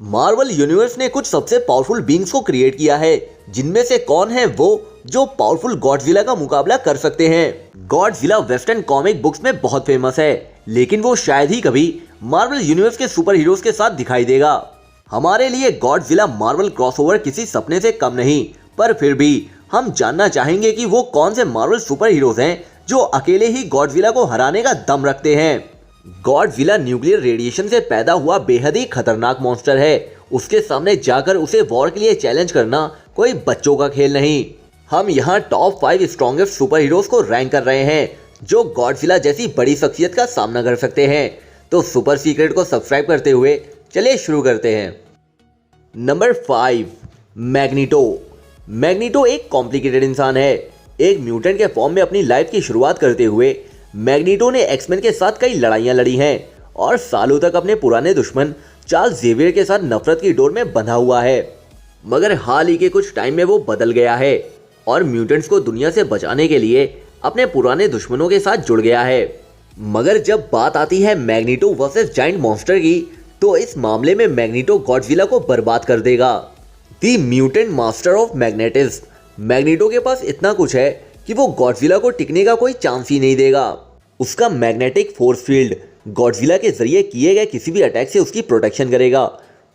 Marvel universe ने कुछ सबसे पावरफुल बींग्स को क्रिएट किया है, जिनमें से कौन है वो जो पावरफुल गॉडजिला का मुकाबला कर सकते हैं। गॉडजिला वेस्टर्न कॉमिक बुक्स में बहुत फेमस है, लेकिन वो शायद ही कभी मार्वल यूनिवर्स के सुपर हीरोज के साथ दिखाई देगा। हमारे लिए गॉडजिला मार्वल क्रॉसओवर किसी सपने से कम नहीं, पर फिर भी हम जानना चाहेंगे कि वो कौन से मार्वल सुपर हीरोज हैं जो अकेले ही गॉडजिला को हराने का दम रखते हैं। गॉडजिला न्यूक्लियर रेडिएशन से पैदा हुआ बेहद ही खतरनाक मॉन्स्टर है। उसके सामने जाकर उसे वॉर के लिए चैलेंज करना कोई बच्चों का खेल नहीं। हम यहाँ टॉप 5 स्ट्रॉन्गेस्ट सुपर हीरोज को रैंक कर रहे हैं जो गॉडजिला जैसी बड़ी शख्सियत का सामना कर सकते हैं। तो सुपर सीक्रेट को सब्सक्राइब करते हुए चलिए शुरू करते हैं। Number 5, magneto. मैग्नीटो एक कॉम्प्लिकेटेड इंसान है। एक म्यूटेंट के फॉर्म में अपनी लाइफ की शुरुआत करते हुए मैग्नीटो ने एक्समैन के साथ कई लड़ाइयां लड़ी हैं और सालों तक अपने पुराने दुश्मन चार्ल्स जेवियर के साथ नफरत की डोर में बंधा हुआ है। मगर हाल ही के कुछ टाइम में वो बदल गया है और म्यूटेंट्स को दुनिया से बचाने के लिए अपने पुराने दुश्मनों के साथ जुड़ गया है। मगर जब बात आती है मैग्नीटो वर्सेस जायंट मॉन्स्टर की, तो इस मामले में मैग्नीटो गॉडजिला को बर्बाद कर देगा। The mutant master of magnetism. Magneto के पास इतना कुछ है कि वो गॉडजिला को टिकने का कोई चांस ही नहीं देगा। उसका मैग्नेटिक फोर्स फील्ड गॉडजिला के जरिए किए गए किसी भी अटैक से उसकी प्रोटेक्शन करेगा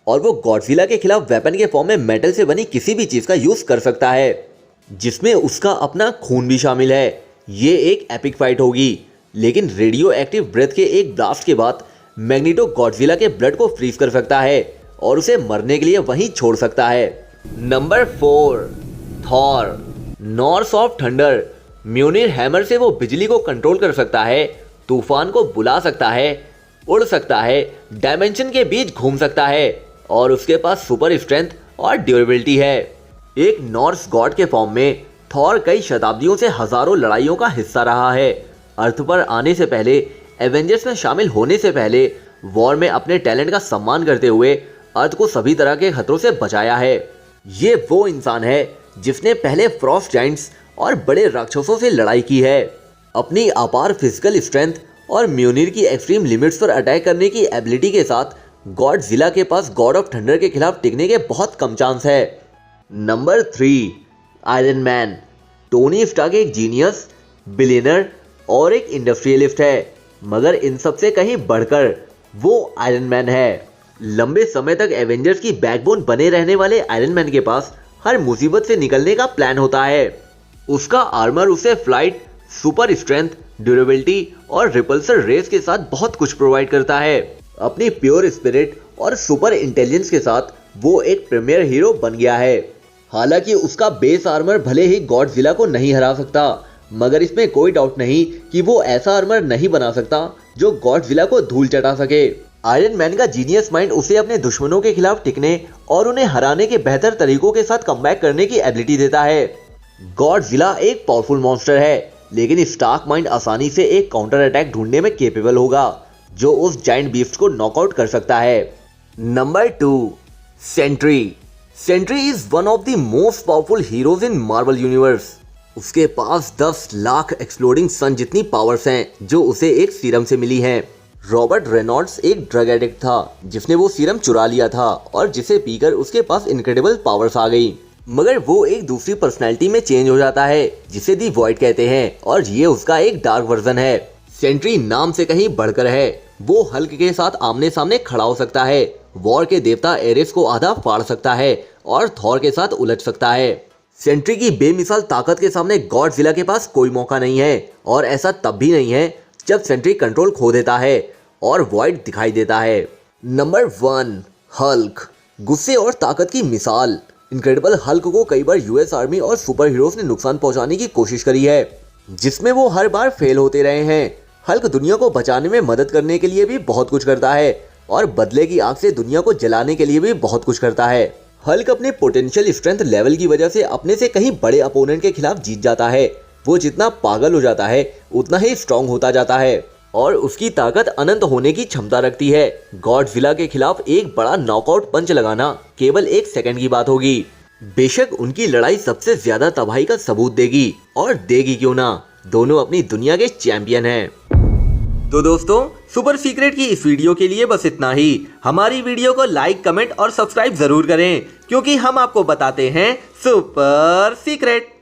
और वो गॉडजिला के खिलाफ वेपन के फॉर्म में मेटल से बनी किसी भी चीज का यूज कर सकता है, जिसमें उसका अपना खून भी शामिल है। ये एक एपिक फाइट होगी, लेकिन रेडियो एक्टिव ब्रेथ के एक ब्लास्ट के बाद मैग्नीटो गॉडजिला के ब्लड को फ्रीज कर सकता है और उसे मरने के लिए वहीं छोड़ सकता है। Number 4, Thor. Norse of thunder. म्योनिर हैमर से वो बिजली को कंट्रोल कर सकता है, तूफान को बुला सकता है, उड़ सकता है, डायमेंशन के बीच घूम सकता है और उसके पास सुपर स्ट्रेंथ और ड्यूरेबिलिटी है। एक नॉर्स गॉड के फॉर्म में थॉर कई शताब्दियों से हजारों लड़ाइयों का हिस्सा रहा है। अर्थ पर आने से पहले, एवेंजर्स में शामिल होने से पहले, वॉर में अपने टैलेंट का सम्मान करते हुए अर्थ को सभी तरह के खतरों से बचाया है। ये वो इंसान है जिसने पहले फ्रॉस्ट जायंट्स और बड़े राक्षसों से लड़ाई की है। अपनी अपार फिजिकल स्ट्रेंथ और म्योनिर की एक्सट्रीम लिमिट्स पर अटैक करने की एबिलिटी के साथ गॉडजिला के पास गॉड ऑफ थंडर के खिलाफ टिकने के बहुत कम चांस है। Number 3, iron man. Tony Stark एक जीनियस, बिलियनर और एक इंडस्ट्रियलिस्ट है, मगर इन सब से कहीं बढ़कर वो आयरन मैन है। लंबे समय तक एवेंजर्स की बैकबोन बने रहने वाले आयरन मैन के पास हर मुसीबत से निकलने का प्लान होता है। उसका आर्मर उसे फ्लाइट, सुपर स्ट्रेंथ, ड्यूरेबिलिटी और रिपल्सर रेस के साथ बहुत कुछ प्रोवाइड करता है। अपनी प्योर स्पिरिट और सुपर इंटेलिजेंस के साथ वो एक प्रीमियर हीरो बन गया है। हालांकि उसका बेस आर्मर भले ही गॉडजिला को नहीं हरा सकता, मगर इसमें कोई डाउट नहीं कि वो ऐसा आर्मर नहीं बना सकता जो गॉडजिला को धूल चटा सके। आयरन मैन का जीनियस माइंड उसे अपने दुश्मनों के खिलाफ टिकने और उन्हें हराने के बेहतर तरीकों के साथ कमबैक करने की एबिलिटी देता है। गॉडजिला एक पावरफुल मॉन्स्टर है, लेकिन स्टार्क माइंड आसानी से एक काउंटर अटैक ढूंढने में केपेबल होगा जो उस जायंट बीस्ट को नॉकआउट कर सकता है। Number 2, Sentry. Sentry is one of the most powerful heroes in Marvel universe. उसके पास 10 लाख एक्सप्लोडिंग सन जितनी पावर्स हैं जो उसे एक सीरम से मिली हैं। रॉबर्ट रेनॉल्ड्स एक ड्रग एडिक्ट था जिसने वो सीरम चुरा लिया था और जिसे पीकर उसके पास इनक्रेडिबल पावर्स आ गई। मगर वो एक दूसरी पर्सनैलिटी में चेंज हो जाता है जिसे दी वॉइड कहते हैं और ये उसका एक डार्क वर्जन है। सेंट्री नाम से कहीं बढ़कर है। वो हल्क के साथ आमने सामने खड़ा हो सकता है, वॉर के देवता एरेस को आधा फाड़ सकता है और थॉर के साथ उलट सकता है। सेंट्री की बेमिसाल ताकत के सामने गॉडजिला के पास कोई मौका नहीं है, और ऐसा तब भी नहीं है जब सेंट्री कंट्रोल खो देता है और वॉइड दिखाई देता है। Number 1, Hulk. गुस्से और ताकत की मिसाल। इनक्रेडिबल हल्क को कई बार यूएस आर्मी और सुपर हीरोज ने नुकसान पहुंचाने की कोशिश करी है, जिसमें वो हर बार फेल होते रहे हैं। हल्क दुनिया को बचाने में मदद करने के लिए भी बहुत कुछ करता है और बदले की आग से दुनिया को जलाने के लिए भी बहुत कुछ करता है। हल्क अपने पोटेंशियल स्ट्रेंथ लेवल की वजह से अपने से कहीं बड़े अपोनेंट के खिलाफ जीत जाता है। वो जितना पागल हो जाता है उतना ही स्ट्रांग होता जाता है और उसकी ताकत अनंत होने की क्षमता रखती है। गॉडजिला के खिलाफ एक बड़ा नॉकआउट पंच लगाना केवल 1 सेकंड की बात होगी। बेशक उनकी लड़ाई सबसे ज्यादा तबाही का सबूत देगी, और देगी क्यों ना, दोनों अपनी दुनिया के चैंपियन हैं। तो दोस्तों, सुपर सीक्रेट की इस वीडियो के लिए बस इतना ही। हमारी वीडियो को लाइक, कमेंट और सब्सक्राइब जरूर करें, क्योंकि हम आपको बताते हैं सुपर सीक्रेट।